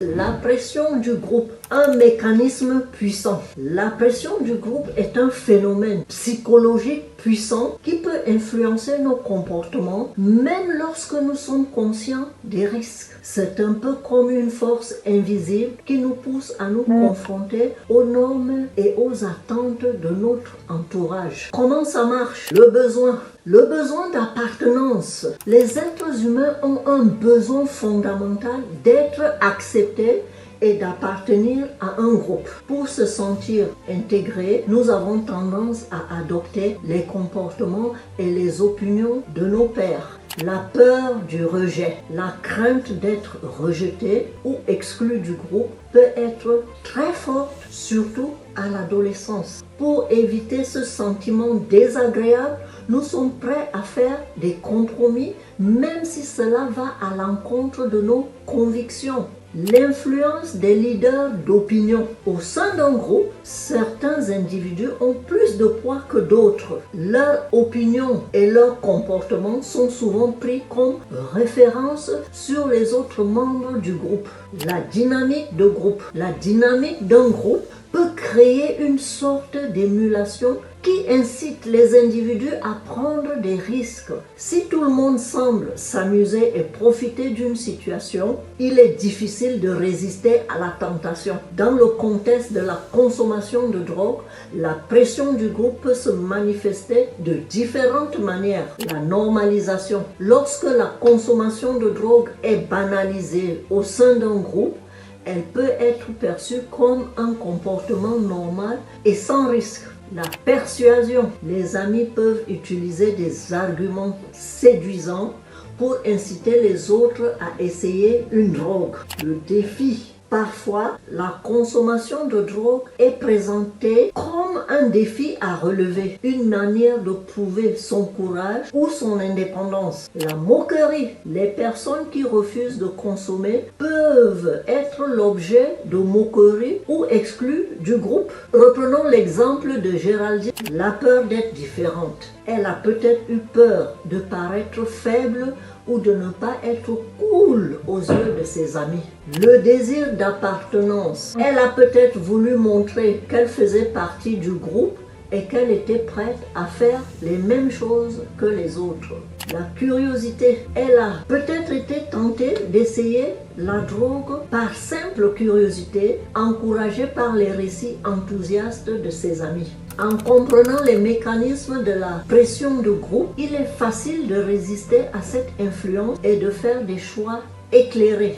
La pression du groupe, un mécanisme puissant. La pression du groupe est un phénomène psychologique puissant qui peut influencer nos comportements même lorsque nous sommes conscients des risques. C'est un peu comme une force invisible qui nous pousse à nous confronter aux normes et aux attentes de notre entourage. Comment ça marche? Le besoin d'appartenance. Les êtres humains ont un besoin fondamental d'être acceptés et d'appartenir à un groupe. Pour se sentir intégrés, nous avons tendance à adopter les comportements et les opinions de nos pairs. La peur du rejet, la crainte d'être rejeté ou exclu du groupe peut être très forte, surtout à l'adolescence. Pour éviter ce sentiment désagréable, nous sommes prêts à faire des compromis, même si cela va à l'encontre de nos convictions. L'influence des leaders d'opinion. Au sein d'un groupe, certains individus ont plus de poids que d'autres. Leur opinion et leur comportement sont souvent pris comme référence sur les autres membres du groupe. La dynamique de groupe. La dynamique d'un groupe peut créer une sorte d'émulation qui incite les individus à prendre des risques. Si tout le monde semble s'amuser et profiter d'une situation, il est difficile de résister à la tentation. Dans le contexte de la consommation de drogue, la pression du groupe peut se manifester de différentes manières. La normalisation. Lorsque la consommation de drogue est banalisée au sein d'un groupe, elle peut être perçue comme un comportement normal et sans risque. La persuasion. Les amis peuvent utiliser des arguments séduisants pour inciter les autres à essayer une drogue. Le défi. Parfois, la consommation de drogue est présentée comme un défi à relever, une manière de prouver son courage ou son indépendance. La moquerie. Les personnes qui refusent de consommer peuvent être l'objet de moqueries ou exclues du groupe. Reprenons l'exemple de Géraldine. La peur d'être différente. Elle a peut-être eu peur de paraître faible ou de ne pas être cool aux yeux de ses amis. Le désir d'appartenance. Elle a peut-être voulu montrer qu'elle faisait partie du groupe et qu'elle était prête à faire les mêmes choses que les autres. La curiosité. Elle a peut-être été tentée d'essayer la drogue par simple curiosité, encouragée par les récits enthousiastes de ses amis. En comprenant les mécanismes de la pression de groupe, il est facile de résister à cette influence et de faire des choix éclairés.